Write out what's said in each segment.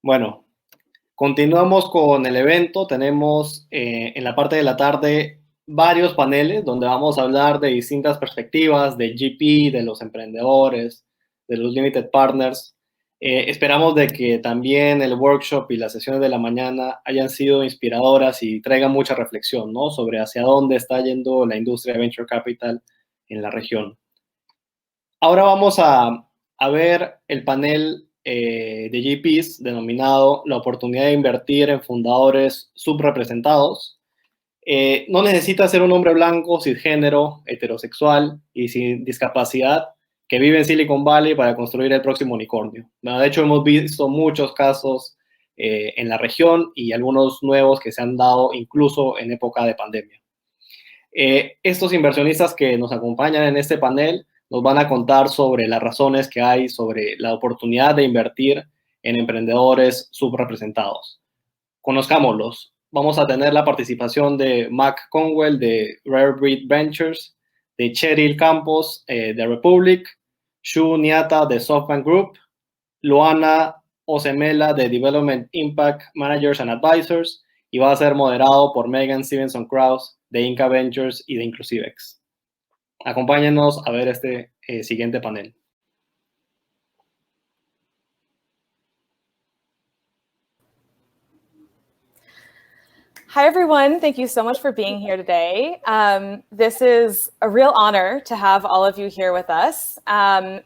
Bueno, continuamos con el evento. Tenemos en la parte de la tarde varios paneles donde vamos a hablar de distintas perspectivas del GP, de los emprendedores, de los limited partners. Esperamos de que también el workshop y las sesiones de la mañana hayan sido inspiradoras y traigan mucha reflexión, ¿no? Sobre hacia dónde está yendo la industria de venture capital en la región. Ahora vamos a ver el panel de GPs denominado La oportunidad de invertir en fundadores subrepresentados. No necesita ser un hombre blanco, cisgénero, heterosexual y sin discapacidad que vive en Silicon Valley para construir el próximo unicornio. De hecho, hemos visto muchos casos en la región y algunos nuevos que se han dado incluso en época de pandemia. Estos inversionistas que nos acompañan en este panel nos van a contar sobre las razones que hay sobre la oportunidad de invertir en emprendedores subrepresentados. Conozcámoslos. Vamos a tener la participación de Conwell de RareBreed Ventures, de Cheryl Campos de Republic, Nyatta de Softbank Group, Luana Ozemela de Development Impact Managers and Advisors, y va a ser moderado por Meghan Stevenson-Krausz de INCA Ventures y de InclusivX. Acompáñenos a ver este siguiente panel. Hi, everyone. Thank you so much for being here today. This is a real honor to have all of you here with us.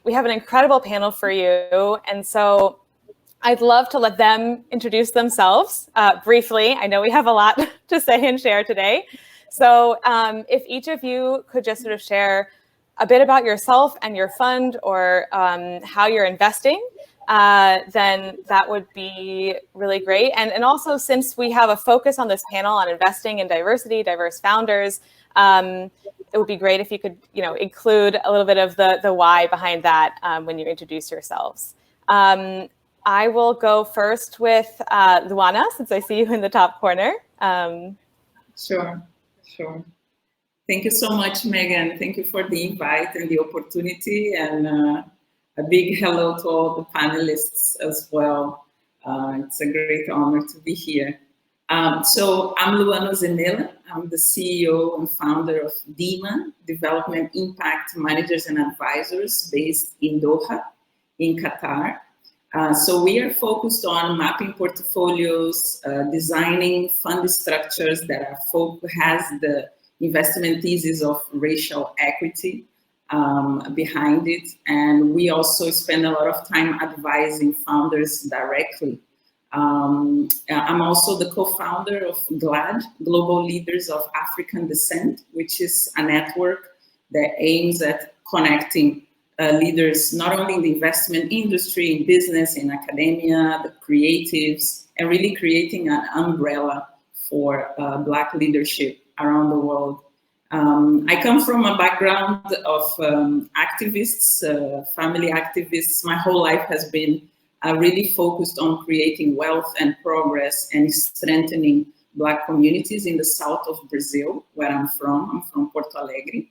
We have an incredible panel for you, and so I'd love to let them introduce themselves briefly. I know we have a lot to say and share today. So if each of you could just sort of share a bit about yourself and your fund or how you're investing, then that would be really great. And also, since we have a focus on this panel on investing in diversity, diverse founders, it would be great if you could, include a little bit of the why behind that when you introduce yourselves. I will go first with Luana, since I see you in the top corner. Sure. Thank you so much, Meghan. Thank you for the invite and the opportunity, and a big hello to all the panelists as well. It's a great honor to be here. So I'm Luana Ozemela. I'm the CEO and founder of Dividend, Development Impact Managers and Advisors, based in Doha, in Qatar. So we are focused on mapping portfolios, designing fund structures that has the investment thesis of racial equity behind it. And we also spend a lot of time advising founders directly. I'm also the co-founder of GLAD, Global Leaders of African Descent, which is a network that aims at connecting leaders, not only in the investment industry, in business, in academia, the creatives, and really creating an umbrella for Black leadership around the world. I come from a background of activists, family activists. My whole life has been really focused on creating wealth and progress and strengthening Black communities in the south of Brazil, where I'm from. I'm from Porto Alegre.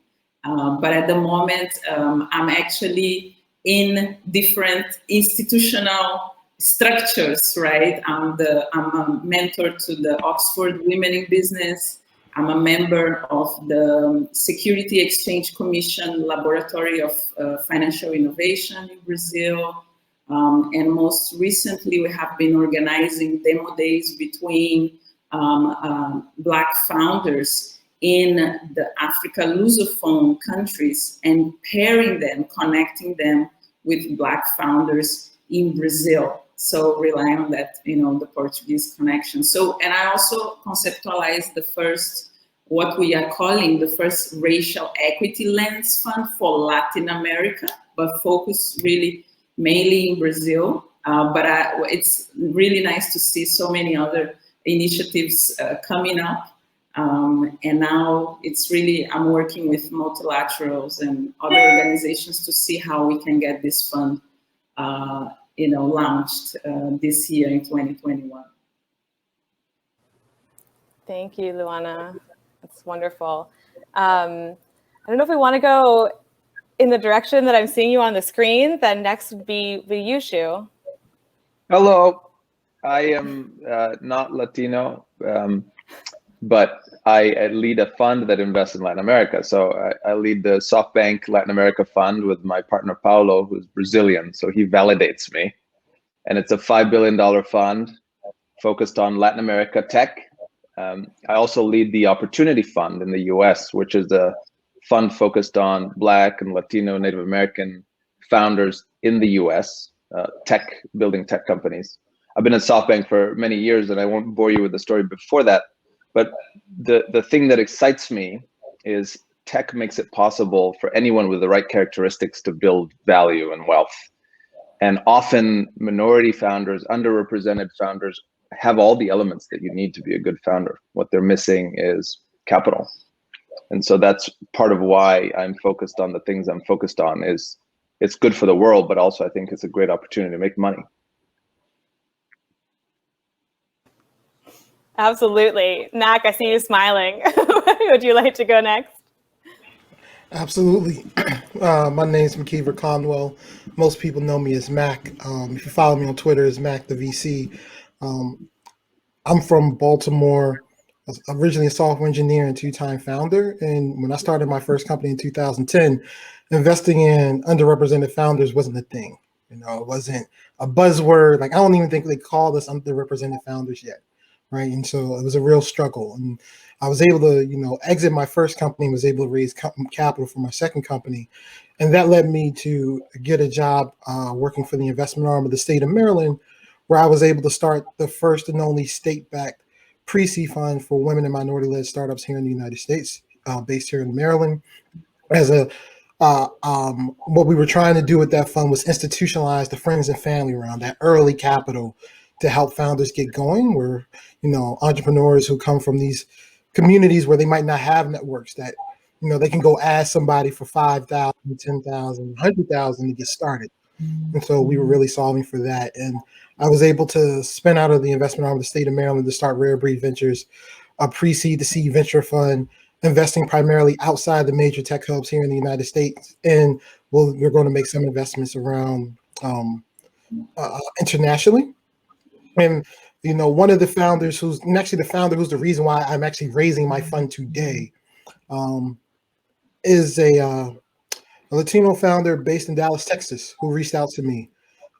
But at the moment, I'm actually in different institutional structures, right? I'm a mentor to the Oxford Women in Business. I'm a member of the Security Exchange Commission Laboratory of Financial Innovation in Brazil. And most recently, we have been organizing demo days between Black founders in the Africa Lusophone countries and pairing them, connecting them with Black founders in Brazil. So rely on that, the Portuguese connection. So, and I also conceptualized what we are calling the first racial equity lens fund for Latin America, but focus really mainly in Brazil. But it's really nice to see so many other initiatives coming up. And now it's really, I'm working with multilaterals and other organizations to see how we can get this fund launched this year in 2021. Thank you, Luana. That's wonderful. I don't know if we want to go in the direction that I'm seeing you on the screen. Then next would be you, Shu. Hello, I am not Latino, but I lead a fund that invests in Latin America. So I lead the Softbank Latin America fund with my partner Paulo, who's Brazilian. So he validates me. And it's a $5 billion fund focused on Latin America tech. I also lead the Opportunity Fund in the US, which is a fund focused on Black and Latino, Native American founders in the US, building tech companies. I've been at SoftBank for many years, and I won't bore you with the story before that. But the thing that excites me is tech makes it possible for anyone with the right characteristics to build value and wealth. And often minority founders, underrepresented founders, have all the elements that you need to be a good founder. What they're missing is capital. And so that's part of why I'm focused on the things I'm focused on. Is it's good for the world, but also I think it's a great opportunity to make money. Absolutely. Mac, I see you smiling. Would you like to go next? Absolutely. My name's McKeever Conwell. Most people know me as Mac. If you follow me on Twitter, it's Mac the VC. I'm from Baltimore. I was originally a software engineer and two-time founder. And when I started my first company in 2010, investing in underrepresented founders wasn't a thing. You know, it wasn't a buzzword. Like, I don't even think they called us underrepresented founders yet. Right. And so it was a real struggle. And I was able to, exit my first company, was able to raise capital for my second company. And that led me to get a job working for the investment arm of the state of Maryland, where I was able to start the first and only state-backed pre-seed fund for women and minority-led startups here in the United States, based here in Maryland. What we were trying to do with that fund was institutionalize the friends and family around that early capital to help founders get going, where, entrepreneurs who come from these communities where they might not have networks that, they can go ask somebody for 5,000, 10,000, 100,000 to get started. And so we were really solving for that. And I was able to spin out of the investment arm of the state of Maryland to start RareBreed Ventures, a pre-seed to seed venture fund, investing primarily outside the major tech hubs here in the United States. And we're going to make some investments around internationally. And, one of the founders who's the reason why I'm actually raising my fund today, is a Latino founder based in Dallas, Texas, who reached out to me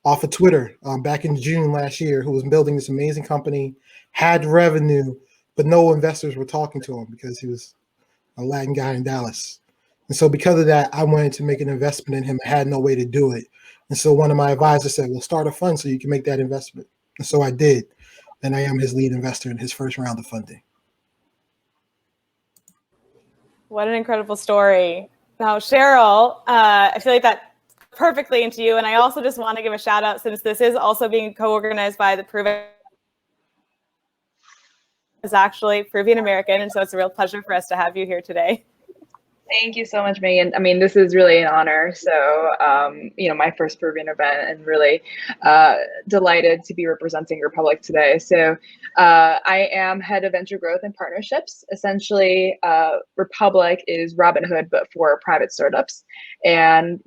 off of Twitter back in June last year, who was building this amazing company, had revenue, but no investors were talking to him because he was a Latin guy in Dallas. And so because of that, I wanted to make an investment in him. I had no way to do it. And so one of my advisors said, well, start a fund so you can make that investment. And so I did. And I am his lead investor in his first round of funding. What an incredible story. Now, Cheryl, I feel like that perfectly into you. And I also just want to give a shout out, since this is also being co-organized by the Peruvian, is actually Peruvian American. And so it's a real pleasure for us to have you here today. Thank you so much, Megan. I mean, this is really an honor. So, my first Peruvian event, and really delighted to be representing Republic today. So I am head of venture growth and partnerships. Essentially, Republic is Robinhood, but for private startups. And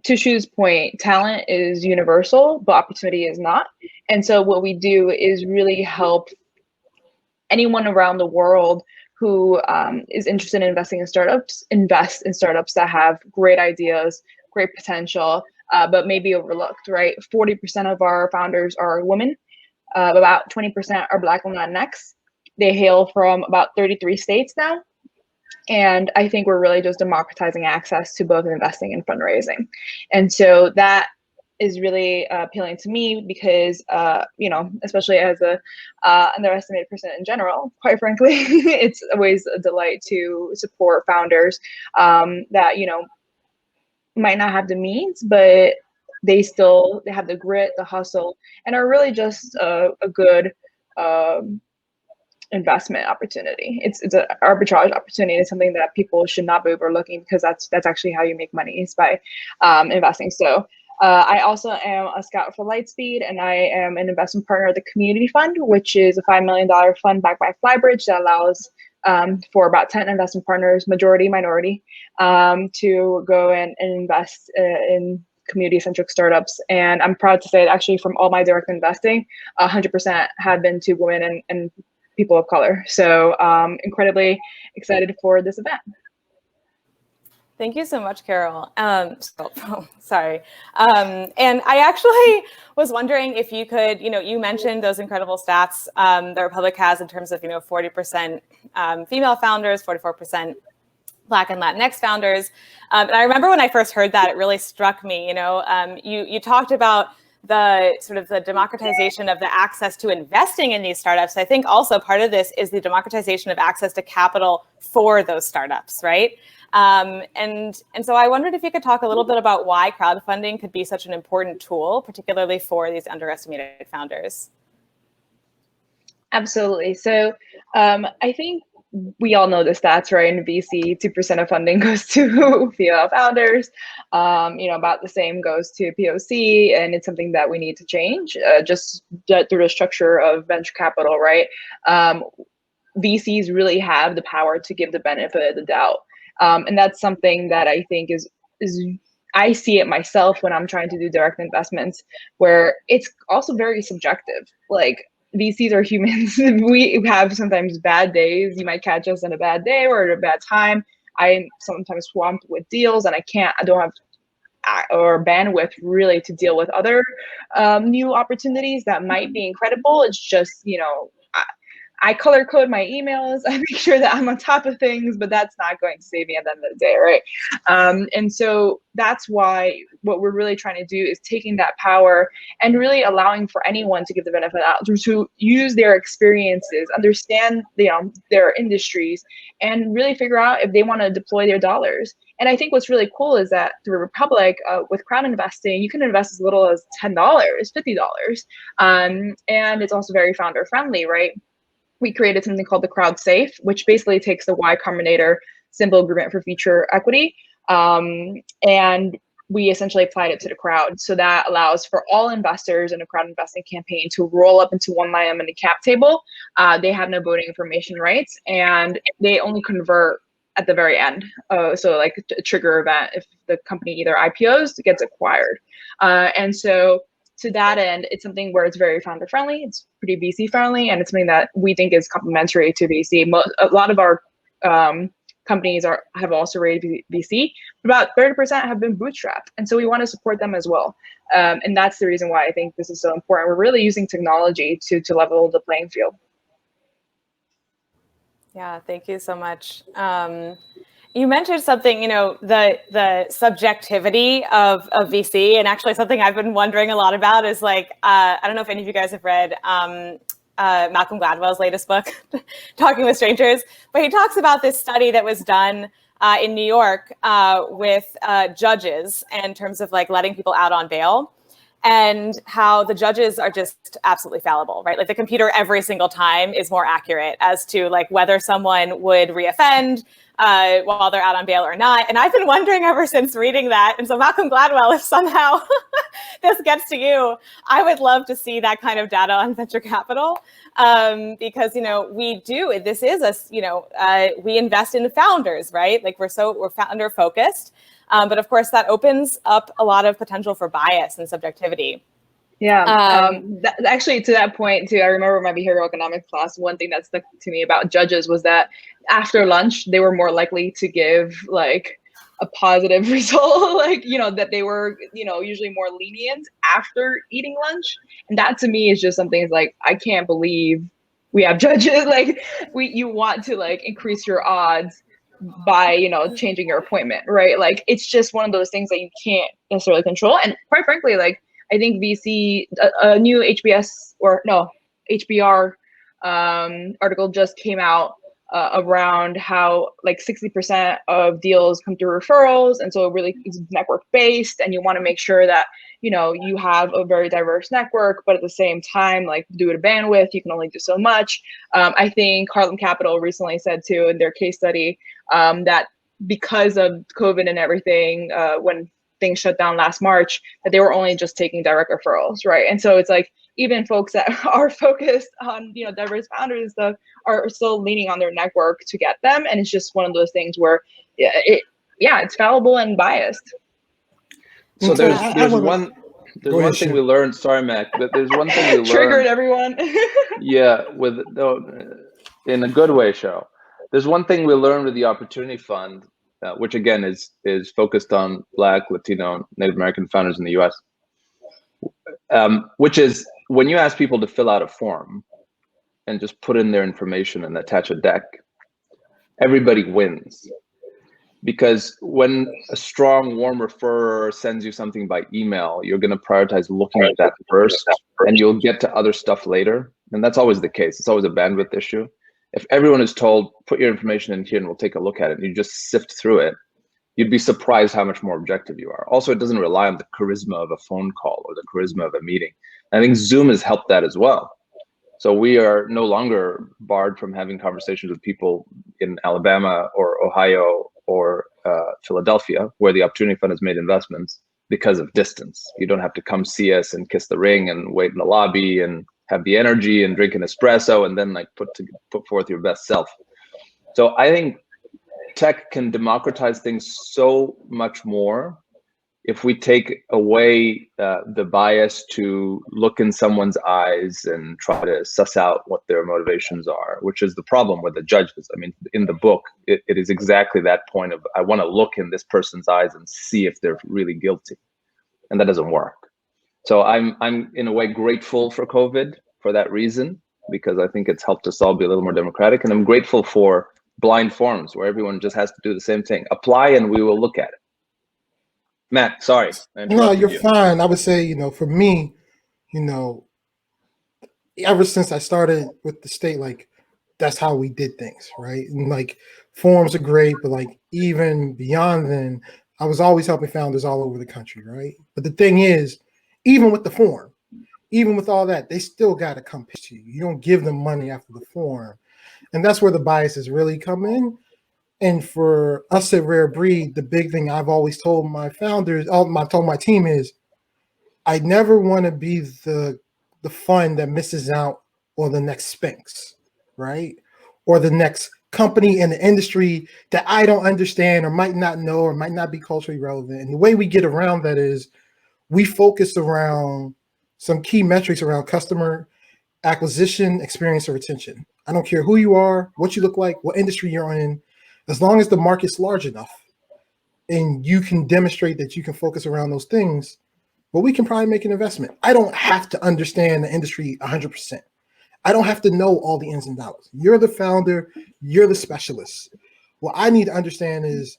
to Shu's point, talent is universal, but opportunity is not. And so what we do is really help anyone around the world who is interested in investing in startups, invest in startups that have great ideas, great potential, but maybe overlooked, right? 40% of our founders are women, about 20% are Black and Latinx. They hail from about 33 states now. And I think we're really just democratizing access to both investing and fundraising. And so that is really appealing to me because, especially as a underestimated person in general, quite frankly, it's always a delight to support founders that, might not have the means, but they have the grit, the hustle, and are really just a good investment opportunity. It's an arbitrage opportunity. It's something that people should not be overlooking, because that's actually how you make money, is by investing. So I also am a scout for Lightspeed, and I am an investment partner of the Community Fund, which is a $5 million fund backed by Flybridge that allows for about 10 investment partners, majority minority, to go and invest in community-centric startups. And I'm proud to say that actually from all my direct investing, 100% have been to women and people of color. So incredibly excited for this event. Thank you so much, Carol. Sorry. And I actually was wondering if you could, you mentioned those incredible stats the Republic has in terms of, 40% female founders, 44% Black and Latinx founders. And I remember when I first heard that, it really struck me. You talked about the sort of the democratization of the access to investing in these startups. I think also part of this is the democratization of access to capital for those startups, right? And so I wondered if you could talk a little bit about why crowdfunding could be such an important tool, particularly for these underestimated founders. Absolutely. So I think we all know the stats, right? In VC, 2% of funding goes to female founders. About the same goes to POC, and it's something that we need to change just through the structure of venture capital, right? VCs really have the power to give the benefit of the doubt. And that's something that I think is I see it myself when I'm trying to do direct investments, where it's also very subjective. Like, VCs are humans. We have sometimes bad days. You might catch us on a bad day or at a bad time. I'm sometimes swamped with deals, and I don't have or bandwidth really to deal with other new opportunities that might be incredible. It's just, I color code my emails. I make sure that I'm on top of things, but that's not going to save me at the end of the day, right? And so that's why what we're really trying to do is taking that power and really allowing for anyone to give the benefit out, to use their experiences, understand their industries, and really figure out if they want to deploy their dollars. And I think what's really cool is that through Republic, with crowd investing, you can invest as little as $10, $50, and it's also very founder friendly, right? We created something called the Crowd Safe, which basically takes the Y Combinator simple agreement for future equity, and we essentially applied it to the crowd. So that allows for all investors in a crowd investing campaign to roll up into one line in the cap table. They have no voting information rights, and they only convert at the very end. So like a trigger event if the company either IPOs, gets acquired. And so to that end, it's something where it's very founder friendly, it's pretty VC friendly, and it's something that we think is complementary to VC. A lot of our companies have also raised VC. About 30% have been bootstrapped, and so we want to support them as well. And that's the reason why I think this is so important. We're really using technology to level the playing field. Yeah, thank you so much. You mentioned something, the subjectivity of VC, and actually something I've been wondering a lot about is like, I don't know if any of you guys have read Malcolm Gladwell's latest book, Talking with Strangers, but he talks about this study that was done in New York with judges in terms of like letting people out on bail, and how the judges are just absolutely fallible, right? Like the computer every single time is more accurate as to like whether someone would reoffend while they're out on bail or not. And I've been wondering ever since reading that. And so Malcolm Gladwell, if somehow this gets to you, I would love to see that kind of data on venture capital, because, we do, this is we invest in founders, right? Like we're founder focused. But of course, that opens up a lot of potential for bias and subjectivity. Yeah, actually, to that point, too, I remember my behavioral economics class, one thing that stuck to me about judges was that after lunch, they were more likely to give like a positive result, like, that they were, usually more lenient after eating lunch. And that to me is just something is like, I can't believe we have judges. Like you want to like increase your odds by changing your appointment, right? Like it's just one of those things that you can't necessarily control. And quite frankly, like I think VC, a new HBR article just came out around how like 60% of deals come through referrals, and so it really is network based, and you want to make sure that you have a very diverse network, but at the same time, like due to bandwidth, you can only do so much. I think Harlem Capital recently said too in their case study that because of COVID and everything, when things shut down last March, that they were only just taking direct referrals, right? And so it's like even folks that are focused on diverse founders and stuff are still leaning on their network to get them, and it's just one of those things where it's fallible and biased. So there's one thing we learned. Sorry, Mac, but there's one thing we learned. Triggered everyone. Yeah, in a good way, Cheryl. There's one thing we learned with the Opportunity Fund, which again is focused on Black, Latino, Native American founders in the U.S. Which is when you ask people to fill out a form and just put in their information and attach a deck, everybody wins. Because when a strong, warm referrer sends you something by email, you're going to prioritize looking at that first, and you'll get to other stuff later. And that's always the case. It's always a bandwidth issue. If everyone is told, put your information in here and we'll take a look at it, and you just sift through it, you'd be surprised how much more objective you are. Also, it doesn't rely on the charisma of a phone call or the charisma of a meeting. I think Zoom has helped that as well. So we are no longer barred from having conversations with people in Alabama or Ohio or Philadelphia, where the Opportunity Fund has made investments because of distance. You don't have to come see us and kiss the ring and wait in the lobby and have the energy and drink an espresso and then like put forth your best self. So I think tech can democratize things so much more if we take away the bias to look in someone's eyes and try to suss out what their motivations are, which is the problem with the judges. I mean, in the book, it is exactly that point of, I want to look in this person's eyes and see if they're really guilty. And that doesn't work. So I'm in a way grateful for COVID for that reason, because I think it's helped us all be a little more democratic. And I'm grateful for blind forums where everyone just has to do the same thing. Apply and we will look at it. Matt, sorry. No, you're fine. I would say, for me, ever since I started with the state, like, that's how we did things, right? And like, forums are great, but like, even beyond then, I was always helping founders all over the country, right? But the thing is, even with the forum, even with all that, they still got to come pitch to you. You don't give them money after the forum. And that's where the biases really come in. And for us at RareBreed, the big thing I've always told my founders, told my team is, I never want to be the fund that misses out on the next Spinks, right? Or the next company in the industry that I don't understand or might not know or might not be culturally relevant. And the way we get around that is we focus around some key metrics around customer acquisition, experience, or retention. I don't care who you are, what you look like, what industry you're in. As long as the market's large enough and you can demonstrate that you can focus around those things, well, we can probably make an investment. I don't have to understand the industry 100%. I don't have to know all the ins and outs. You're the founder, you're the specialist. What I need to understand is,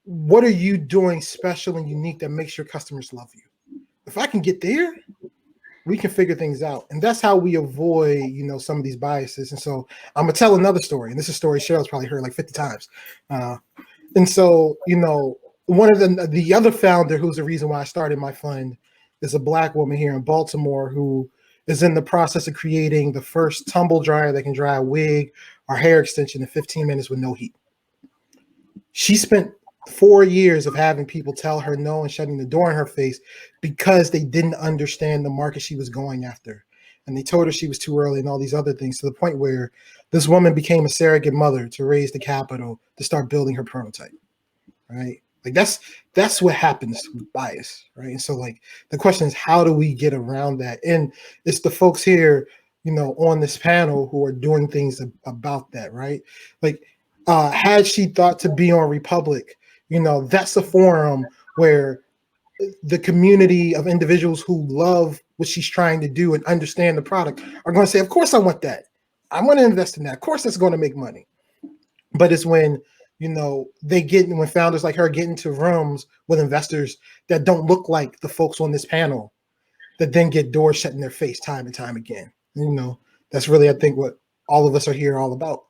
what are you doing special and unique that makes your customers love you? If I can get there, we can figure things out. And that's how we avoid, some of these biases. And so I'm going to tell another story. And this is a story Cheryl's probably heard like 50 times. And so, one of the other founder who's the reason why I started my fund is a Black woman here in Baltimore who is in the process of creating the first tumble dryer that can dry a wig or hair extension in 15 minutes with no heat. She spent 4 years of having people tell her no and shutting the door in her face because they didn't understand the market she was going after. And they told her she was too early and all these other things, to the point where this woman became a surrogate mother to raise the capital to start building her prototype, right? Like that's what happens with bias, right? And so like the question is, how do we get around that? And it's the folks here, on this panel who are doing things about that, right? Like had she thought to be on Republic, that's a forum where the community of individuals who love what she's trying to do and understand the product are going to say, of course I want that. I want to invest in that. Of course that's going to make money. But it's when, when founders like her get into rooms with investors that don't look like the folks on this panel, that then get doors shut in their face time and time again. That's really, I think, what all of us are here all about.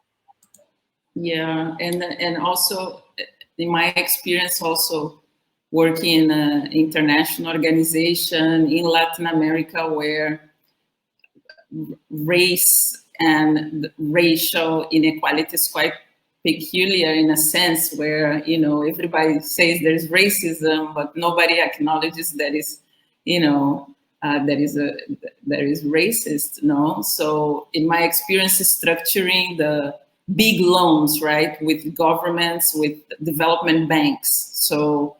Yeah, and also in my experience, also working in an international organization in Latin America, where race and racial inequality is quite peculiar, in a sense where, everybody says there's racism, but nobody acknowledges that is, that is racist, no? So in my experience, structuring the big loans, right, with governments, with development banks. So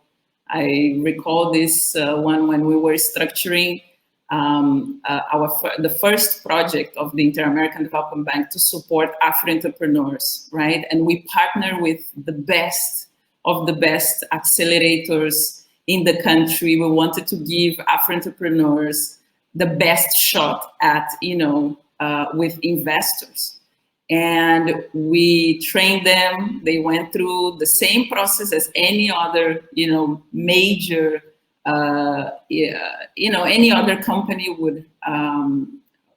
I recall this one when we were structuring the first project of the Inter-American Development Bank to support Afro-entrepreneurs, right? And we partner with the best of the best accelerators in the country. We wanted to give Afro-entrepreneurs the best shot at, with investors. And we trained them. They went through the same process as any other, major, any other company would,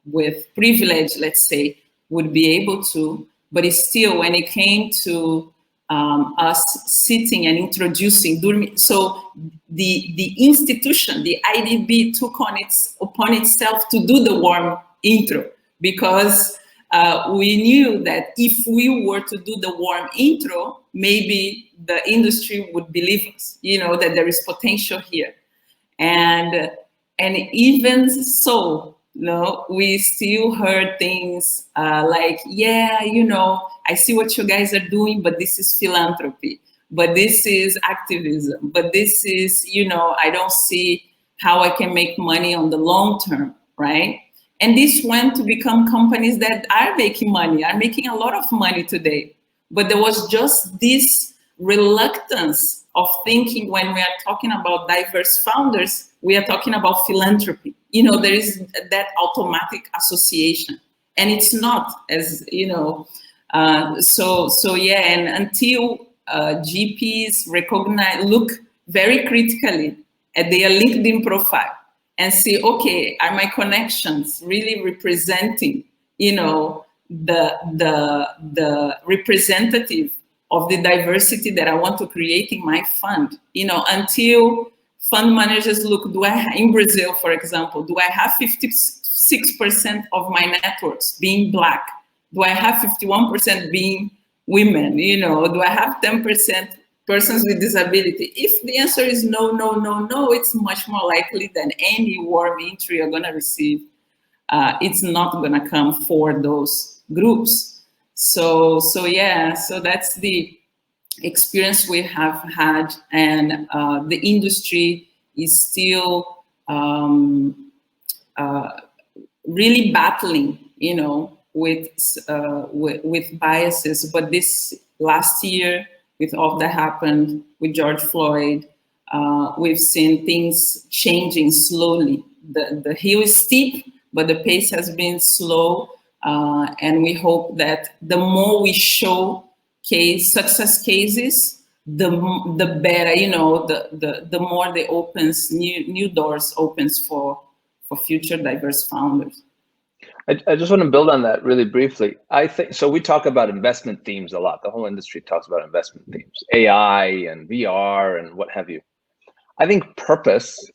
with privilege, let's say, would be able to. But it's still, when it came to us sitting and introducing, so the institution, the IDB, took upon itself to do the warm intro, because we knew that if we were to do the warm intro, maybe the industry would believe us, that there is potential here. And even so, we still heard things like, yeah, I see what you guys are doing, but this is philanthropy, but this is activism, but this is, I don't see how I can make money on the long term, right? And this went to become companies that are making money, are making a lot of money today. But there was just this reluctance of thinking, when we are talking about diverse founders, we are talking about philanthropy. There is that automatic association. And it's not, as, so yeah, and until GPs look very critically at their LinkedIn profile, and see, okay, are my connections really representing, the representative of the diversity that I want to create in my fund? Until fund managers look, in Brazil, for example, do I have 56% of my networks being Black? Do I have 51% being women? Do I have 10% persons with disability? If the answer is no, it's much more likely than any warm entry you're gonna receive. It's not gonna come for those groups. So yeah, so that's the experience we have had, and the industry is still really battling, with biases. But this last year, with all that happened with George Floyd, we've seen things changing slowly. The hill is steep, but the pace has been slow. And we hope that the more we show success cases, the better, the more they opens, new doors opens for future diverse founders. I just want to build on that really briefly. I think, so we talk about investment themes a lot. The whole industry talks about investment themes, AI and VR and what have you. I think purpose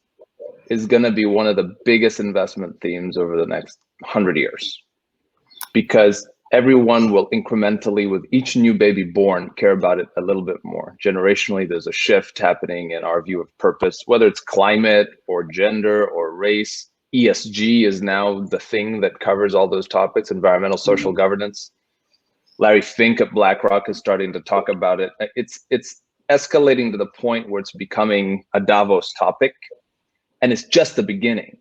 is going to be one of the biggest investment themes over the next 100 years, because everyone will incrementally, with each new baby born, care about it a little bit more. Generationally, there's a shift happening in our view of purpose, whether it's climate or gender or race. ESG is now the thing that covers all those topics, environmental, social governance. Larry Fink at BlackRock is starting to talk about it. It's escalating to the point where it's becoming a Davos topic, and it's just the beginning.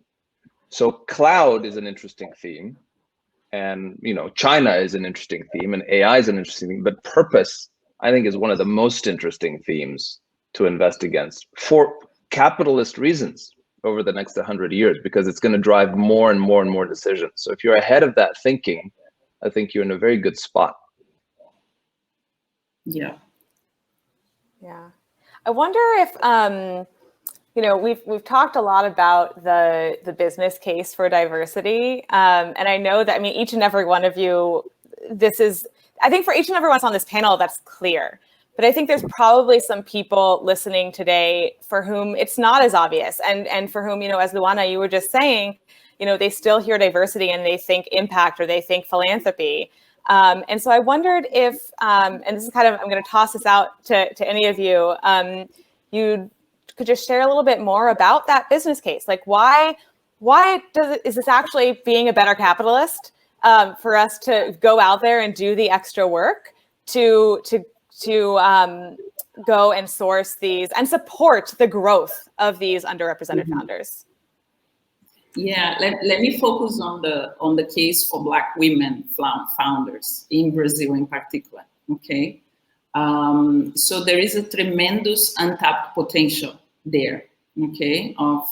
So cloud is an interesting theme, and China is an interesting theme, and AI is an interesting theme, but purpose, I think, is one of the most interesting themes to invest against for capitalist reasons over the next 100 years, because it's going to drive more and more and more decisions. So if you're ahead of that thinking, I think you're in a very good spot. Yeah. Yeah. I wonder if, we've talked a lot about the business case for diversity. And I know that, each and every one of you, I think for each and every one on this panel, that's clear. But I think there's probably some people listening today for whom it's not as obvious, and for whom, as Luana, you were just saying, they still hear diversity and they think impact or they think philanthropy. And so I wondered if, and this is I'm going to toss this out to any of you, you could just share a little bit more about that business case. Like, why is this actually being a better capitalist for us to go out there and do the extra work to to go and source these and support the growth of these underrepresented founders? Yeah, let me focus on the case for Black women founders in Brazil in particular. Okay, so there is a tremendous untapped potential there. Okay, of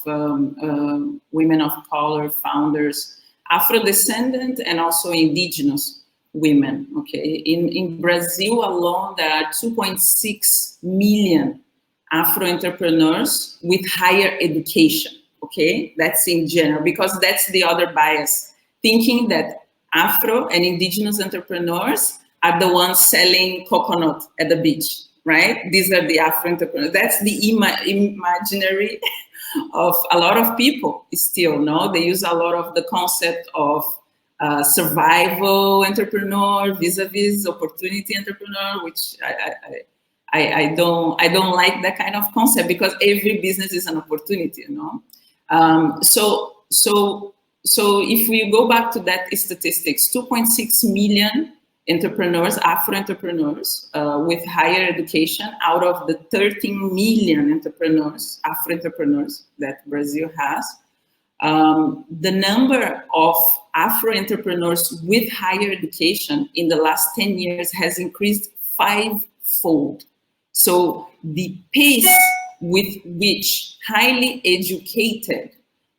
women of color founders, Afro-descendant, and also indigenous women. Okay, in Brazil alone, there are 2.6 million Afro entrepreneurs with higher education. Okay, that's in general, because that's the other bias, thinking that Afro and indigenous entrepreneurs are the ones selling coconut at the beach, right? These are the Afro entrepreneurs. That's the imaginary of a lot of people still, no? They use a lot of the concept of survival entrepreneur vis-a-vis opportunity entrepreneur, which I don't like that kind of concept, because every business is an opportunity, you know? So if we go back to that statistics, 2.6 million entrepreneurs, Afro entrepreneurs with higher education out of the 13 million entrepreneurs, Afro entrepreneurs that Brazil has. The number of Afro entrepreneurs with higher education in the last 10 years has increased 5-fold. So the pace with which highly educated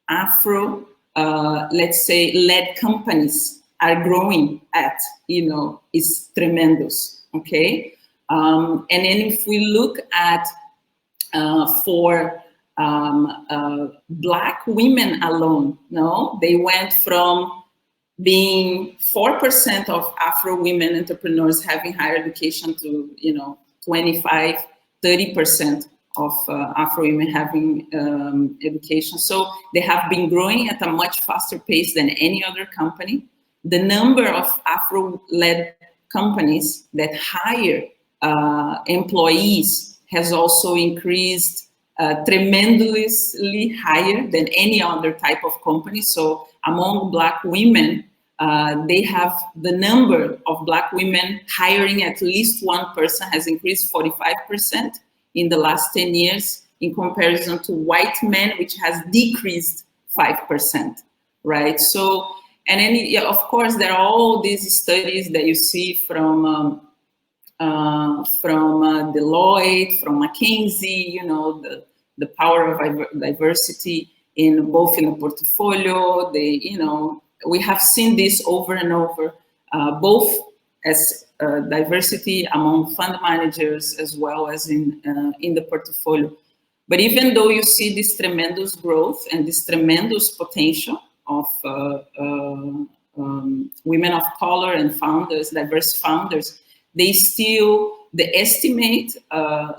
Afro, let's say, led companies are growing at, you know, is tremendous, okay? And then if we look at for Black women alone, no, they went from being 4% of Afro women entrepreneurs having higher education to, you know, 25-30% of Afro women having education. So they have been growing at a much faster pace than any other company. The number of Afro-led companies that hire employees has also increased tremendously higher than any other type of company. So among Black women, they have the number of Black women hiring at least one person has increased 45% in the last 10 years in comparison to white men, which has decreased 5%, right? So, and then, yeah, of course, there are all these studies that you see from Deloitte, from McKinsey, you know, the power of diversity in both in the portfolio. They, you know, we have seen this over and over, both as diversity among fund managers as well as in the portfolio. But even though you see this tremendous growth and this tremendous potential of women of color and founders, diverse founders, they still, the estimate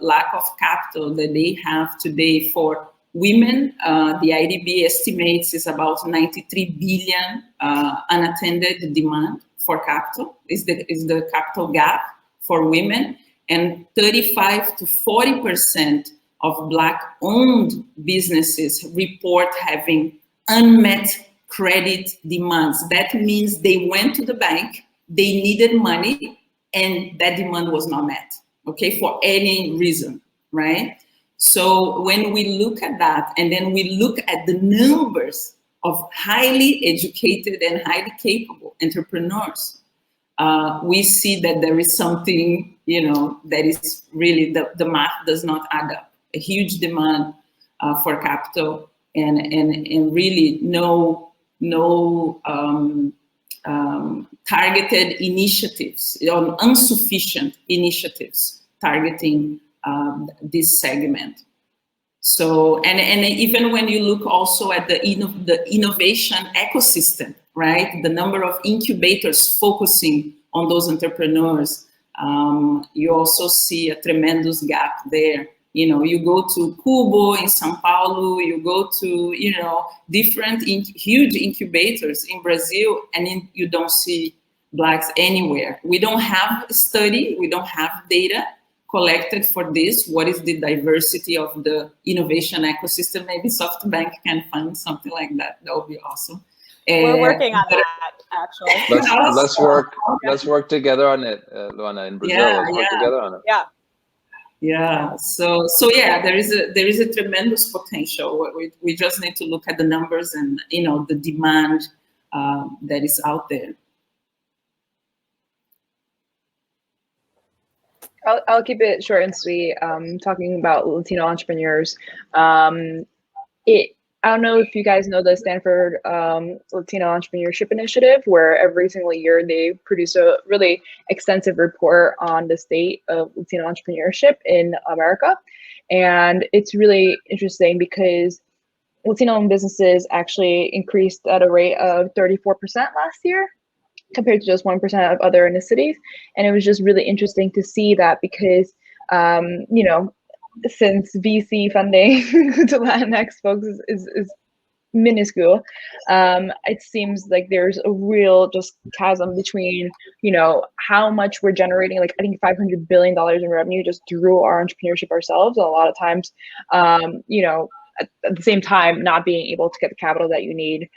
lack of capital that they have today for women, the IDB estimates is about 93 billion unattended demand for capital, is the capital gap for women, and 35 to 40% of Black-owned businesses report having unmet credit demands. That means they went to the bank, they needed money, and that demand was not met, okay, for any reason, right? So when we look at that, and then we look at the numbers of highly educated and highly capable entrepreneurs, we see that there is something, you know, that is really, the math does not add up. A huge demand for capital and really no targeted initiatives, or insufficient initiatives targeting this segment. So, and even when you look also at the innovation ecosystem, right? The number of incubators focusing on those entrepreneurs, you also see a tremendous gap there. You know, you go to Cubo in São Paulo, you go to, you know, different huge incubators in Brazil, and you don't see Blacks anywhere. We don't have a study, we don't have data collected for this. What is the diversity of the innovation ecosystem? Maybe Softbank can find something like that. That would be awesome. We're working on that. actually. Let's work together on it, Luana, in Brazil. Let's work together on it. Yeah. So yeah, there is a tremendous potential. We just need to look at the numbers and the demand that is out there. I'll keep it short and sweet. Talking about Latino entrepreneurs. I don't know if you guys know the Stanford Latino Entrepreneurship Initiative, where every single year they produce a really extensive report on the state of Latino entrepreneurship in America. And it's really interesting because Latino-owned businesses actually increased at a rate of 34% last year, compared to just 1% of other ethnicities. And it was just really interesting to see that because, since VC funding to Latinx folks is minuscule, it seems like there's a real just chasm between, how much we're generating, like I think $500 billion in revenue just through our entrepreneurship ourselves. A lot of times, at the same time, not being able to get the capital that you need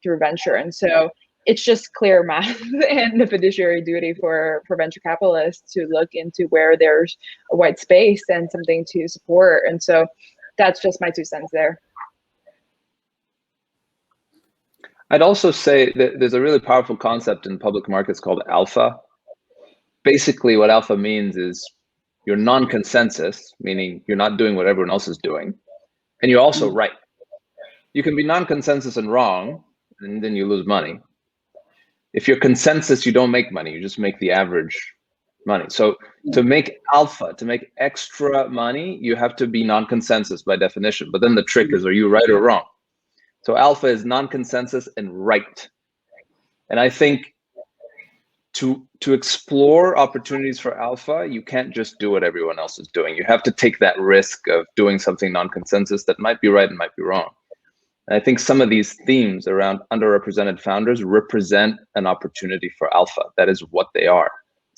through venture. And so it's just clear math and the fiduciary duty for venture capitalists to look into where there's a white space and something to support. And so that's just my 2 cents there. I'd also say that there's a really powerful concept in public markets called alpha. Basically, what alpha means is you're non-consensus, meaning you're not doing what everyone else is doing, and you're also right. You can be non-consensus and wrong, and then you lose money. If you're consensus, you don't make money. You just make the average money. So to make alpha, to make extra money, you have to be non-consensus by definition. But then the trick is, are you right or wrong? So alpha is non-consensus and right. And I think to explore opportunities for alpha, you can't just do what everyone else is doing. You have to take that risk of doing something non-consensus that might be right and might be wrong. And I think some of these themes around underrepresented founders represent an opportunity for alpha. That is what they are.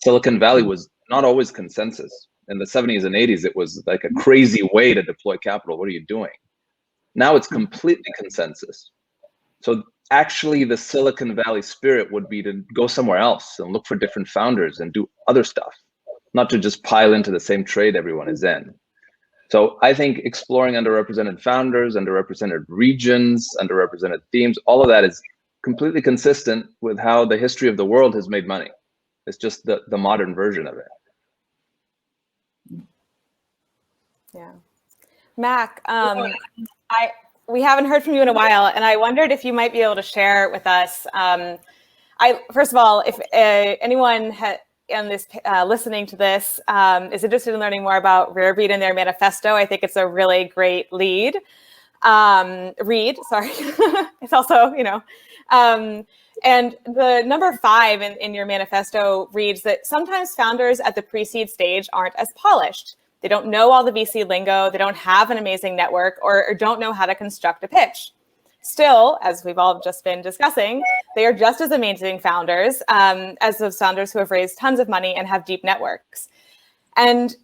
Silicon Valley was not always consensus. In the 70s and 80s, it was like a crazy way to deploy capital. What are you doing? Now it's completely consensus. So actually the Silicon Valley spirit would be to go somewhere else and look for different founders and do other stuff, not to just pile into the same trade everyone is in. So I think exploring underrepresented founders, underrepresented regions, underrepresented themes, all of that is completely consistent with how the history of the world has made money. It's just the modern version of it. Yeah. Mac, we haven't heard from you in a while, and I wondered if you might be able to share with us. First of all, if anyone listening to this is interested in learning more about RareBreed and their manifesto, I think it's a really great read. It's also, and the number 5 in your manifesto reads that sometimes founders at the pre-seed stage aren't as polished. They don't know all the VC lingo, they don't have an amazing network, or don't know how to construct a pitch. Still, as we've all just been discussing, they are just as amazing founders as those founders who have raised tons of money and have deep networks. And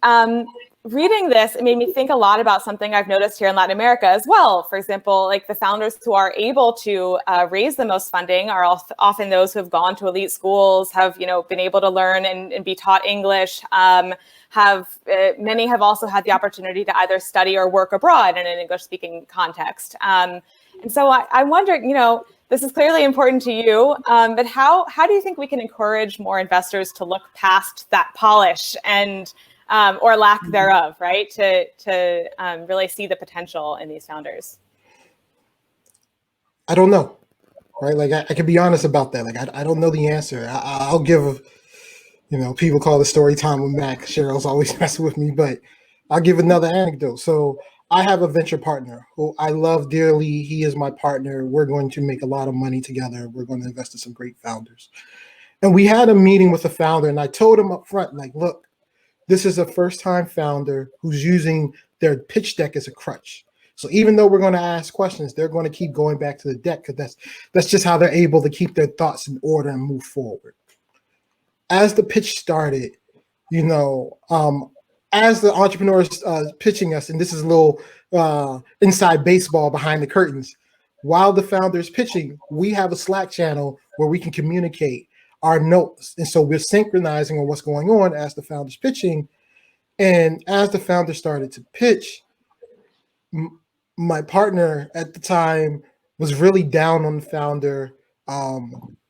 reading this, it made me think a lot about something I've noticed here in Latin America as well. For example, like the founders who are able to raise the most funding are often those who have gone to elite schools, have been able to learn and be taught English. Many have also had the opportunity to either study or work abroad in an English-speaking context. And so I wonder, this is clearly important to you, but how do you think we can encourage more investors to look past that polish and or lack thereof, right? To really see the potential in these founders? I don't know, right? Like I can be honest about that. Like I don't know the answer. I'll give, people call it story time with Mac. Cheryl's always messing with me, but I'll give another anecdote. So I have a venture partner who I love dearly. He is my partner. We're going to make a lot of money together. We're going to invest in some great founders. And we had a meeting with the founder, and I told him up front, like, look, this is a first-time founder who's using their pitch deck as a crutch. So even though we're going to ask questions, they're going to keep going back to the deck because that's just how they're able to keep their thoughts in order and move forward. As the pitch started, as the entrepreneurs pitching us, and this is a little inside baseball behind the curtains, while the founder is pitching, we have a Slack channel where we can communicate our notes. And so we're synchronizing on what's going on as the founder's pitching. And as the founder started to pitch, my partner at the time was really down on the founder.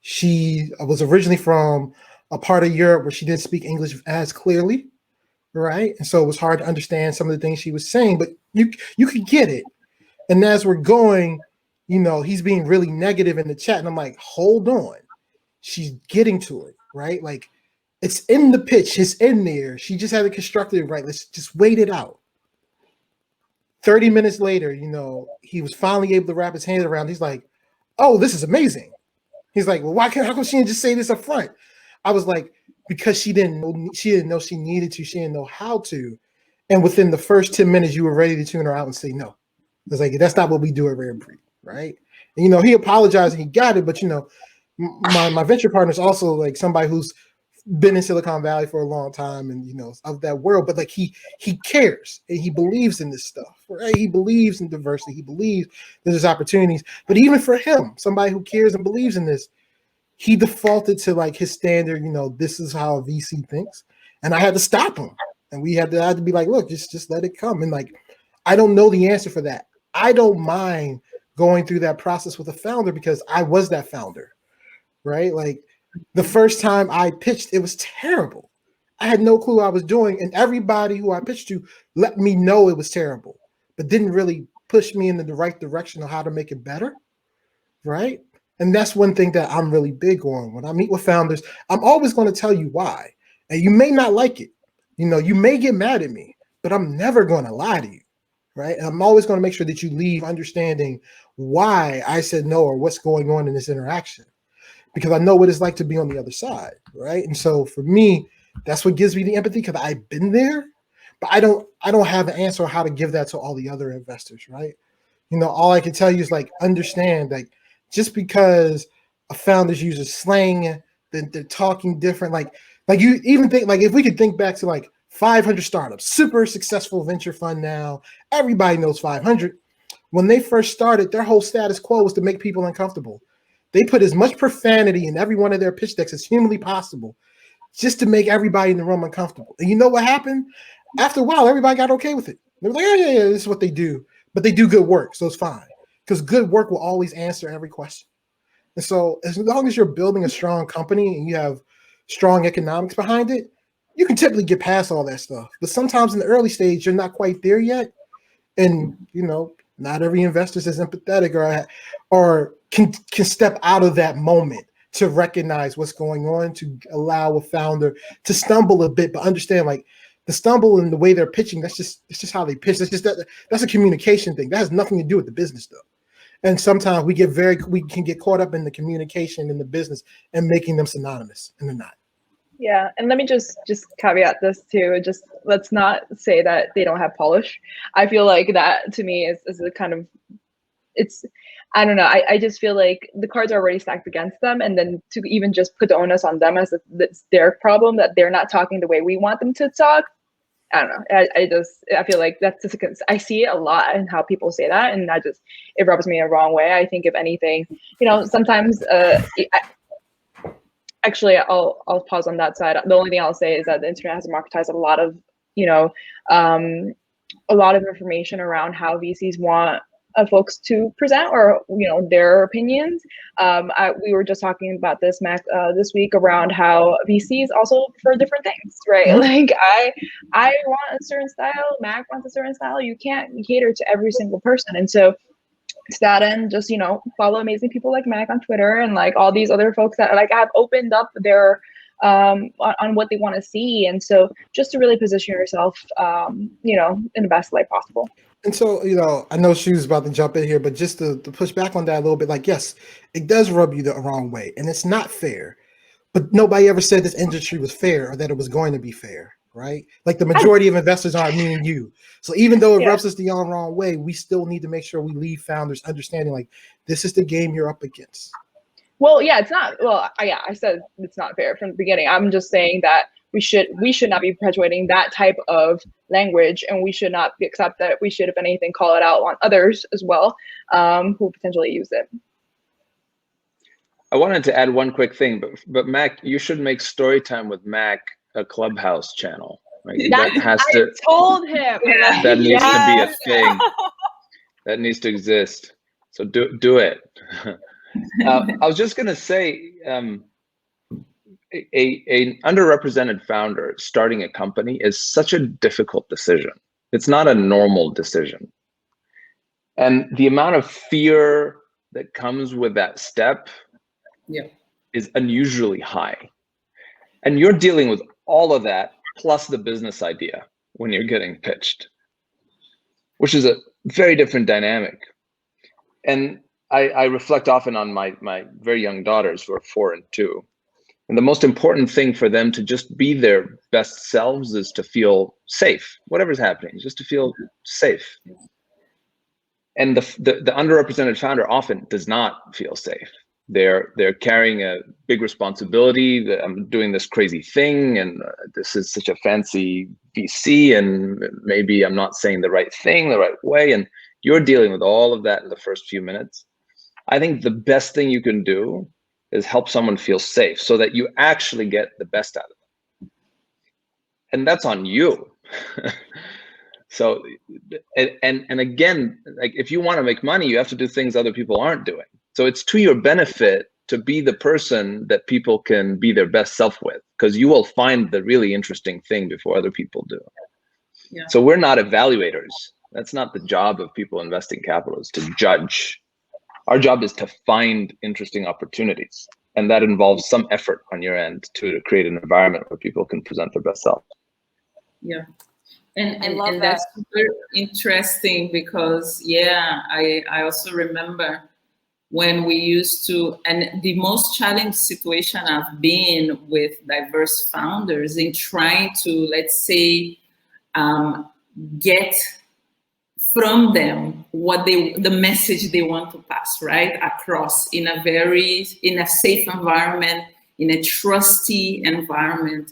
She was originally from a part of Europe where she didn't speak English as clearly, right? And so it was hard to understand some of the things she was saying, but you could get it. And as we're going, you know, he's being really negative in the chat. And I'm like, hold on. She's getting to it, right? Like, it's in the pitch. It's in there. She just hasn't constructed it right. Let's just wait it out. 30 minutes later, you know, he was finally able to wrap his hands around. He's like, oh, this is amazing. He's like, well, how come she didn't just say this up front? I was like, because she didn't know she needed to. She didn't know how to. And within the first 10 minutes, you were ready to tune her out and say no. I was like, that's not what we do at RareBreed, right? And, you know, he apologized and he got it. But, you know, my venture partner is also like somebody who's been in Silicon Valley for a long time and, you know, of that world. But like he cares and he believes in this stuff, right? He believes in diversity. He believes there's opportunities. But even for him, somebody who cares and believes in this, he defaulted to like his standard, you know, this is how a VC thinks. And I had to stop him. And we had to be like, look, just let it come. And like, I don't know the answer for that. I don't mind going through that process with a founder because I was that founder, right? Like the first time I pitched, it was terrible. I had no clue what I was doing. And everybody who I pitched to let me know it was terrible, but didn't really push me into the right direction of how to make it better, right? And that's one thing that I'm really big on. When I meet with founders, I'm always going to tell you why. And you may not like it. You know, you may get mad at me, but I'm never going to lie to you, right? And I'm always going to make sure that you leave understanding why I said no or what's going on in this interaction, because I know what it's like to be on the other side, right? And so for me, that's what gives me the empathy because I've been there, but I don't have an answer on how to give that to all the other investors, right? You know, all I can tell you is like, understand, like, just because a founder's using slang, then they're talking different. Like you even think, like, if we could think back to like 500 startups, super successful venture fund now, everybody knows 500. When they first started, their whole status quo was to make people uncomfortable. They put as much profanity in every one of their pitch decks as humanly possible just to make everybody in the room uncomfortable. And you know what happened? After a while, everybody got okay with it. They were like, oh, yeah, this is what they do. But they do good work, so it's fine. Because good work will always answer every question. And so as long as you're building a strong company and you have strong economics behind it, you can typically get past all that stuff. But sometimes in the early stage, you're not quite there yet. And, you know, not every investor is empathetic or can step out of that moment to recognize what's going on, to allow a founder to stumble a bit, but understand like the stumble and the way they're pitching, it's just how they pitch. That's a communication thing. That has nothing to do with the business though. And sometimes we can get caught up in the communication in the business and making them synonymous, and they're not. Yeah, and let me just caveat this too. Just let's not say that they don't have polish. I feel like that to me is a kind of, it's, I don't know. I just feel like the cards are already stacked against them, and then to even just put the onus on them as if it's their problem that they're not talking the way we want them to talk. I don't know. I feel like that's just, I see it a lot in how people say that, and it rubs me the wrong way. I think if anything, you know, sometimes actually I'll pause on that side. The only thing I'll say is that the internet has democratized a lot of, you know, a lot of information around how VCs want folks to present, or, you know, their opinions. We were just talking about this, Mac, this week around how VCs also prefer different things, right? Like I want a certain style, Mac wants a certain style. You can't cater to every single person. And so to that end, just, you know, follow amazing people like Mac on Twitter and like all these other folks that like have opened up their on what they want to see. And so just to really position yourself, you know, in the best light possible. And so, you know, I know she was about to jump in here, but just to push back on that a little bit, like, yes, it does rub you the wrong way, and it's not fair. But nobody ever said this industry was fair or that it was going to be fair, right? Like the majority of investors aren't me and you. So even though it rubs us the wrong way, we still need to make sure we leave founders understanding like this is the game you're up against. Well, yeah, it's not. Well, yeah, I said it's not fair from the beginning. I'm just saying that we should not be perpetuating that type of language, and we should not accept that. We should, if anything, call it out on others as well, who potentially use it. I wanted to add one quick thing, but Mac, you should make Storytime with Mac a Clubhouse channel. Right? That has I to. told him. That needs to be a thing. That needs to exist. So do it. I was just gonna say, an underrepresented founder starting a company is such a difficult decision. It's not a normal decision, and the amount of fear that comes with that step is unusually high. And you're dealing with all of that plus the business idea when you're getting pitched, which is a very different dynamic. And I reflect often on my very young daughters who are 4 and 2. And the most important thing for them to just be their best selves is to feel safe, whatever's happening, just to feel safe. And the underrepresented founder often does not feel safe. They're carrying a big responsibility that I'm doing this crazy thing, and this is such a fancy VC, and maybe I'm not saying the right thing the right way, and you're dealing with all of that in the first few minutes. I think the best thing you can do is help someone feel safe so that you actually get the best out of them. And that's on you. So, and again, like if you want to make money, you have to do things other people aren't doing. So it's to your benefit to be the person that people can be their best self with, because you will find the really interesting thing before other people do. Yeah. So we're not evaluators. That's not the job of people investing capital, is to judge. Our job is to find interesting opportunities. And that involves some effort on your end to create an environment where people can present their best self. Yeah. And that's super interesting because, yeah, I also remember when we used to, and the most challenging situation I've been with diverse founders in trying to, let's say, get from them what the message they want to pass, right, across in a safe environment, in a trusty environment.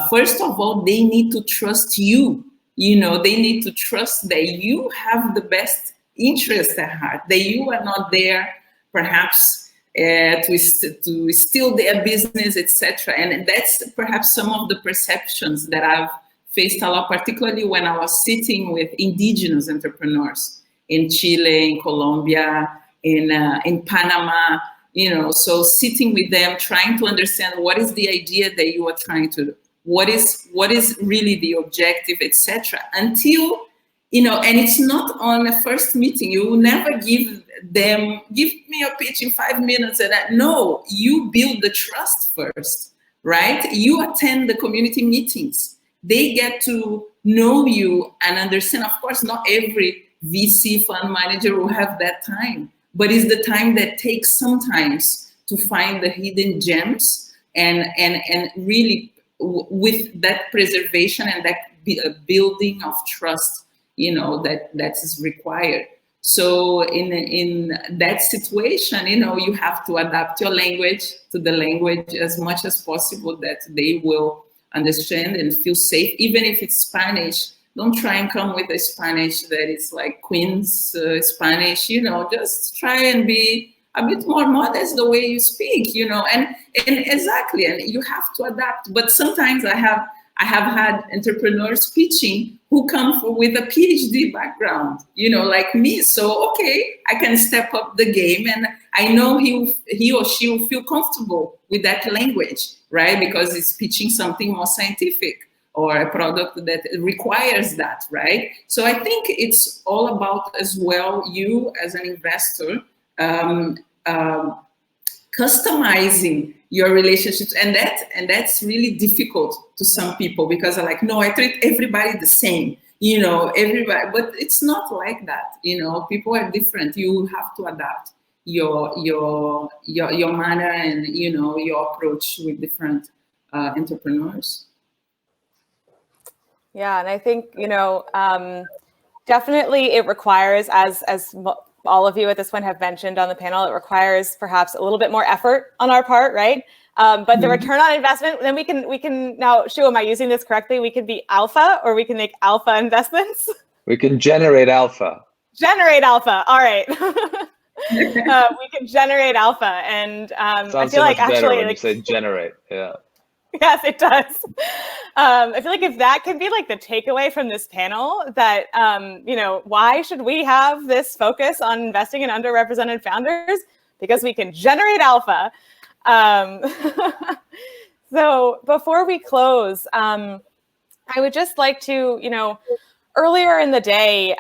First of all, they need to trust you. You know, they need to trust that you have the best interest at heart, that you are not there perhaps to steal their business, etc. And that's perhaps some of the perceptions that I've faced a lot, particularly when I was sitting with indigenous entrepreneurs in Chile, in Colombia, in Panama, you know, so sitting with them, trying to understand what is the idea that you are trying to do, what is really the objective, etc. Until, you know, and it's not on a first meeting. You will never give me a pitch in 5 minutes and that. No, you build the trust first, right? You attend the community meetings. They get to know you and understand. Of course, not every VC fund manager will have that time, but it's the time that takes sometimes to find the hidden gems and really with that preservation and that building of trust, you know, that is required. So in that situation, you know, you have to adapt your language to the language as much as possible that they will understand and feel safe. Even if it's Spanish, don't try and come with a Spanish that is like Queen's Spanish, you know, just try and be a bit more modest the way you speak, you know, and exactly, and you have to adapt. But sometimes I have had entrepreneurs pitching who come with a PhD background, you know, like me. So, okay, I can step up the game, and I know he or she will feel comfortable with that language, right? Because it's pitching something more scientific or a product that requires that, right? So I think it's all about as well, you as an investor, customizing your relationships, and that's really difficult to some people because they're like, no, I treat everybody the same, you know, everybody, but it's not like that, you know, people are different. You have to adapt your manner and, you know, your approach with different entrepreneurs. Yeah, and I think, you know, definitely it requires, as all of you at this point have mentioned on the panel, it requires perhaps a little bit more effort on our part, right? But the return on investment, then we can now, Shu, am I using this correctly? We can be alpha, or we can make alpha investments. We can generate alpha. Generate alpha. All right. We can generate alpha, and I feel so like much better actually, when like, you say generate. Yeah. Yes, it does. I feel like if that can be like the takeaway from this panel, that you know, why should we have this focus on investing in underrepresented founders? Because we can generate alpha. So before we close, I would just like to, you know, earlier in the day,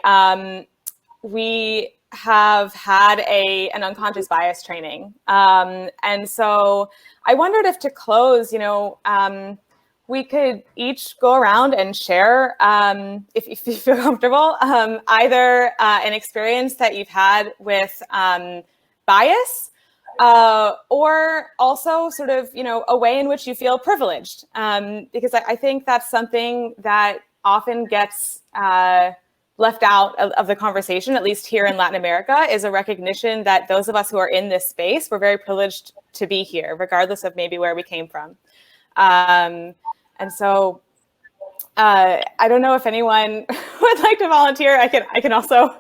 we have had an unconscious bias training. And so I wondered if to close, you know, we could each go around and share, if you feel comfortable, either an experience that you've had with bias, or also sort of, you know, a way in which you feel privileged. Because I think that's something that often gets left out of the conversation, at least here in Latin America, is a recognition that those of us who are in this space, we're very privileged to be here, regardless of maybe where we came from. And so I don't know if anyone would like to volunteer. I can also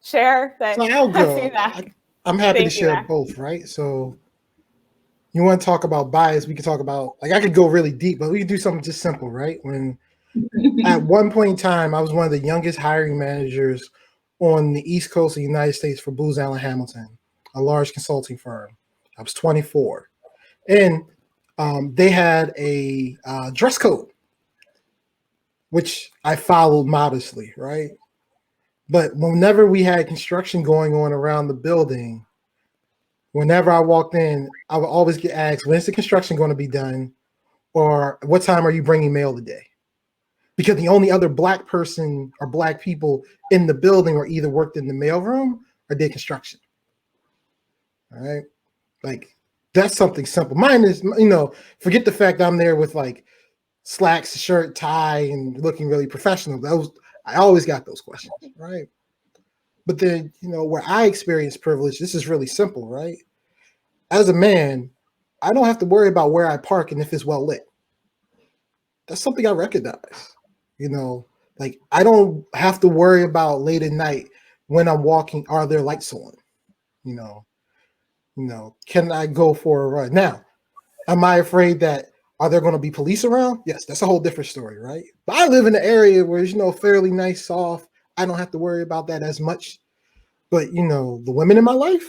share that. So I'll go. I'm happy to share both, right? So you want to talk about bias, we can talk about, like, I could go really deep, but we can do something just simple, right? When at one point in time, I was one of the youngest hiring managers on the East Coast of the United States for Booz Allen Hamilton, a large consulting firm. I was 24. And they had a dress code, which I followed modestly, right? But whenever we had construction going on around the building, whenever I walked in, I would always get asked, when's the construction going to be done? Or what time are you bringing mail today? Because the only other Black person or Black people in the building were either worked in the mailroom or did construction. All right. Like, that's something simple. Mine is, you know, forget the fact that I'm there with like slacks, shirt, tie, and looking really professional. I always got those questions, right? But then, you know, where I experience privilege, this is really simple, right? As a man, I don't have to worry about where I park and if it's well lit. That's something I recognize. You know, like, I don't have to worry about late at night when I'm walking, are there lights on? You know, can I go for a run? Now, am I afraid that, are there going to be police around? Yes, that's a whole different story, right? But I live in an area where it's, you know, fairly nice, soft. I don't have to worry about that as much. But, you know, the women in my life,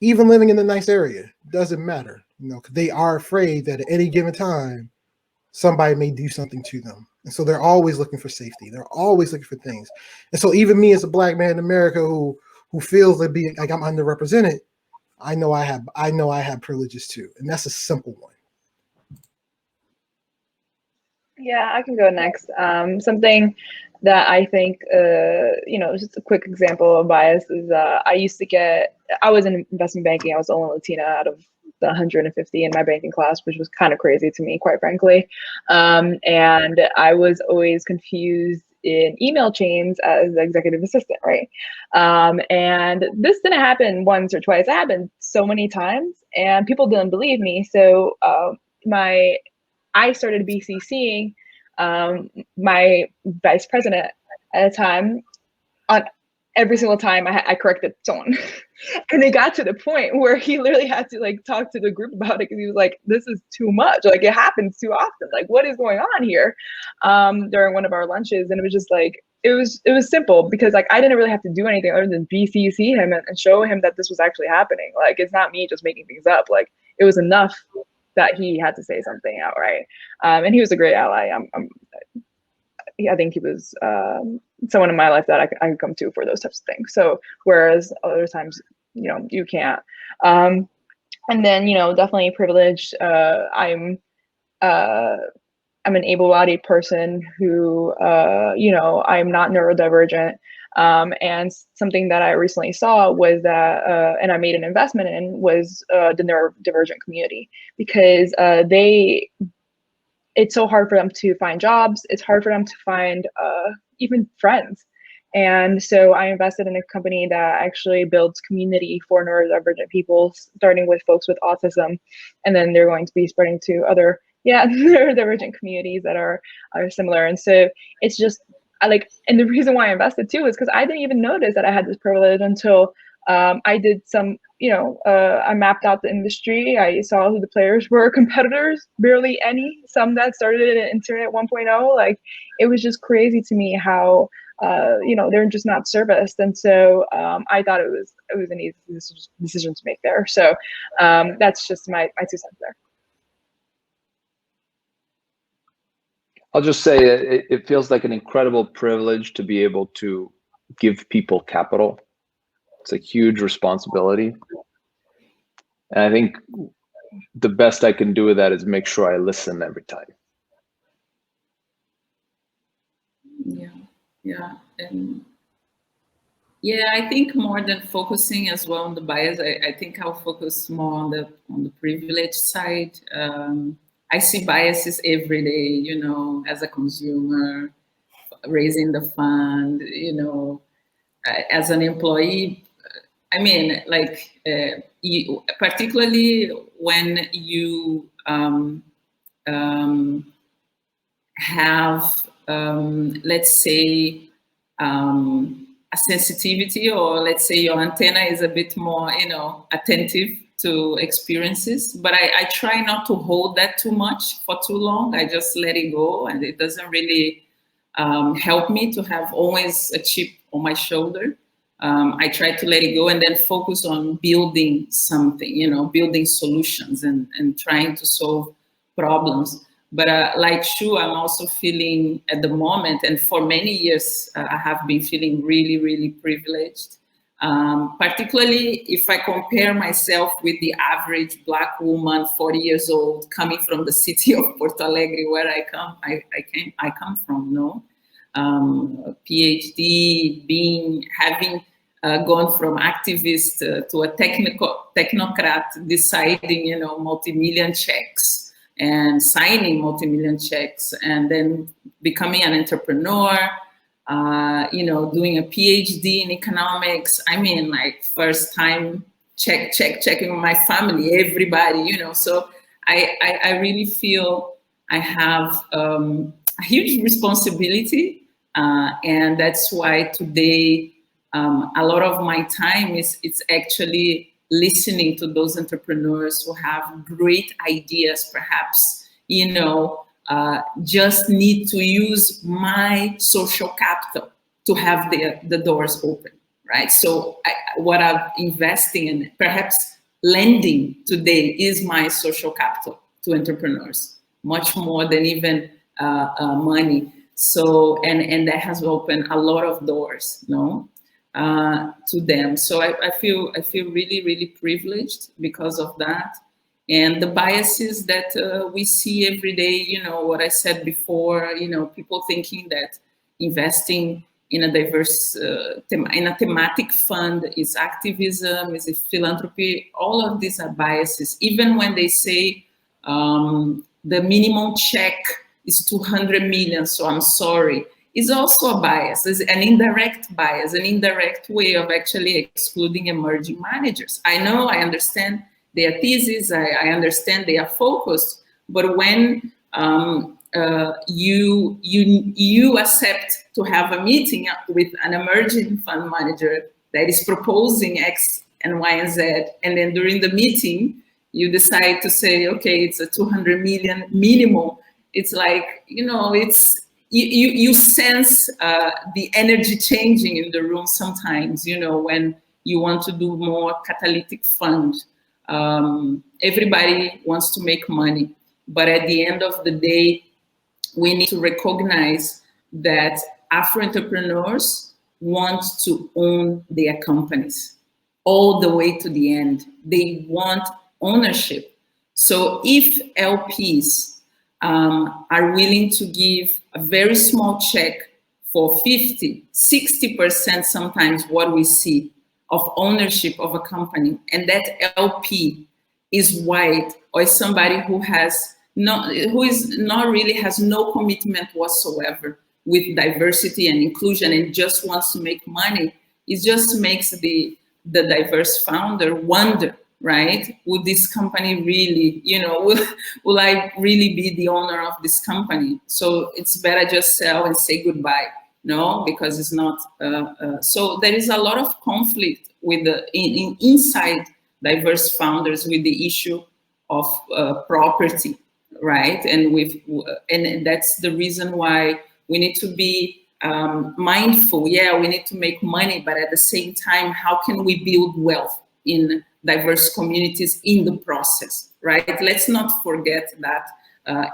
even living in a nice area, doesn't matter, you know, because they are afraid that at any given time, somebody may do something to them. And so they're always looking for safety. They're always looking for things. And so even me as a Black man in America who feels like I'm underrepresented, I know I have privileges too. And that's a simple one. Yeah, I can go next. Something that I think, you know, just a quick example of bias is I was in investment banking. I was the only Latina out of the 150 in my banking class, which was kind of crazy to me, quite frankly. And I was always confused in email chains as executive assistant, right? And this didn't happen once or twice. It happened so many times and people didn't believe me. So I started BCCing my vice president at a time on every single time I corrected someone. And it got to the point where he literally had to like talk to the group about it because he was like, this is too much. Like, it happens too often. Like, what is going on here? During one of our lunches. And it was just like, it was simple because like I didn't really have to do anything other than BCC him and show him that this was actually happening. Like, it's not me just making things up. Like, it was enough that he had to say something outright. And he was a great ally. I think he was someone in my life that I could come to for those types of things. So whereas other times, you know, you can't. And then, you know, definitely privileged. I'm an able-bodied person who, you know, I'm not neurodivergent. And something that I recently saw was that, and I made an investment in, was the neurodivergent community, because it's so hard for them to find jobs. It's hard for them to find even friends. And so I invested in a company that actually builds community for neurodivergent people, starting with folks with autism, and then they're going to be spreading to other neurodivergent communities that are similar. And so it's just and the reason why I invested too is because I didn't even notice that I had this privilege until I did some, I mapped out the industry. I saw who the players were, competitors, barely any, some that started in Internet 1.0. Like, it was just crazy to me how, they're just not serviced. And so I thought it was an easy decision to make there. So that's just my 2 cents there. I'll just say it feels like an incredible privilege to be able to give people capital. It's a huge responsibility. And I think the best I can do with that is make sure I listen every time. Yeah. And I think more than focusing as well on the bias, I think I'll focus more on the privilege side. I see biases every day, as a consumer, raising the fund, as an employee. I mean, particularly when you have, let's say, a sensitivity, or let's say your antenna is a bit more, attentive to experiences, but I try not to hold that too much for too long. I just let it go, and it doesn't really help me to have always a chip on my shoulder. I try to let it go and then focus on building something, building solutions and trying to solve problems. But like Shu, I'm also feeling at the moment, and for many years, I have been feeling really, really privileged. Particularly if I compare myself with the average Black woman, 40 years old, coming from the city of Porto Alegre, where I come from, PhD, having gone from activist to a technocrat, deciding, multi-million checks and signing multi-million checks, and then becoming an entrepreneur, doing a PhD in economics. I mean, like, first time checking with my family, everybody, so I really feel I have a huge responsibility. And that's why today, a lot of my time it's actually listening to those entrepreneurs who have great ideas, perhaps, just need to use my social capital to have the doors open, right? So what I'm investing in, perhaps lending today, is my social capital to entrepreneurs, much more than even money. So, and that has opened a lot of doors, to them. So I feel really, really privileged because of that. And the biases that we see every day, what I said before, people thinking that investing in a diverse, in a thematic fund is activism, is philanthropy. All of these are biases. Even when they say the minimum check is 200 million, so I'm sorry, is also a bias. It's an indirect bias, an indirect way of actually excluding emerging managers. I know, I understand their thesis, I understand they are focused, but when you accept to have a meeting with an emerging fund manager that is proposing X and Y and Z, and then during the meeting, you decide to say, okay, it's a 200 million minimum. It's like, it's, you sense the energy changing in the room sometimes, when you want to do more catalytic fund. Everybody wants to make money, but at the end of the day, we need to recognize that Afro entrepreneurs want to own their companies all the way to the end. They want ownership. So if LPs are willing to give a very small check for 50, 60% sometimes what we see of ownership of a company, and that LP is white or is somebody who has no commitment whatsoever, with diversity and inclusion and just wants to make money, it just makes the diverse founder wonder, right? Would this company really, will I really be the owner of this company? So it's better just sell and say goodbye, no, because it's not. So there is a lot of conflict with inside diverse founders with the issue of property, right? And that's the reason why we need to be mindful. Yeah, we need to make money, but at the same time, how can we build wealth in diverse communities in the process, right? Let's not forget that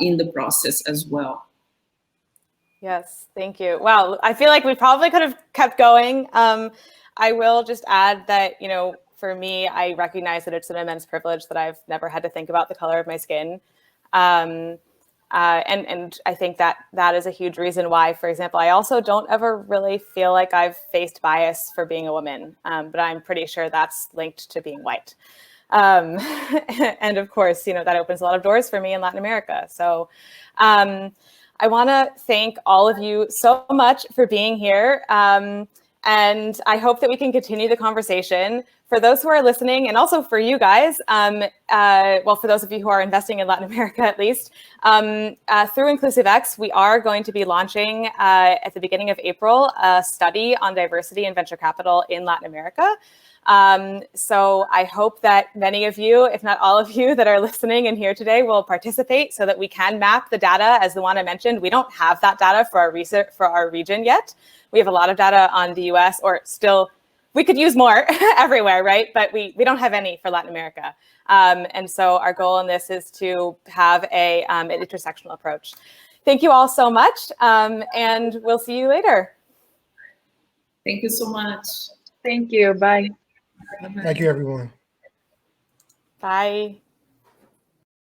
in the process as well. Yes, thank you. Wow, I feel like we probably could have kept going. I will just add that, for me, I recognize that it's an immense privilege that I've never had to think about the color of my skin. And I think that is a huge reason why, for example, I also don't ever really feel like I've faced bias for being a woman, but I'm pretty sure that's linked to being white. And of course, that opens a lot of doors for me in Latin America. So I want to thank all of you so much for being here. And I hope that we can continue the conversation. For those who are listening, and also for you guys, well, for those of you who are investing in Latin America at least, through InclusivX, we are going to be launching at the beginning of April a study on diversity and venture capital in Latin America. So I hope that many of you, if not all of you that are listening and here today, will participate so that we can map the data. As Luana mentioned, we don't have that data for our research for our region yet. We have a lot of data on the US, or still, we could use more everywhere, right? But we don't have any for Latin America. And so our goal in this is to have an intersectional approach. Thank you all so much. And we'll see you later. Thank you so much. Thank you. Bye. Thank you, everyone. Bye.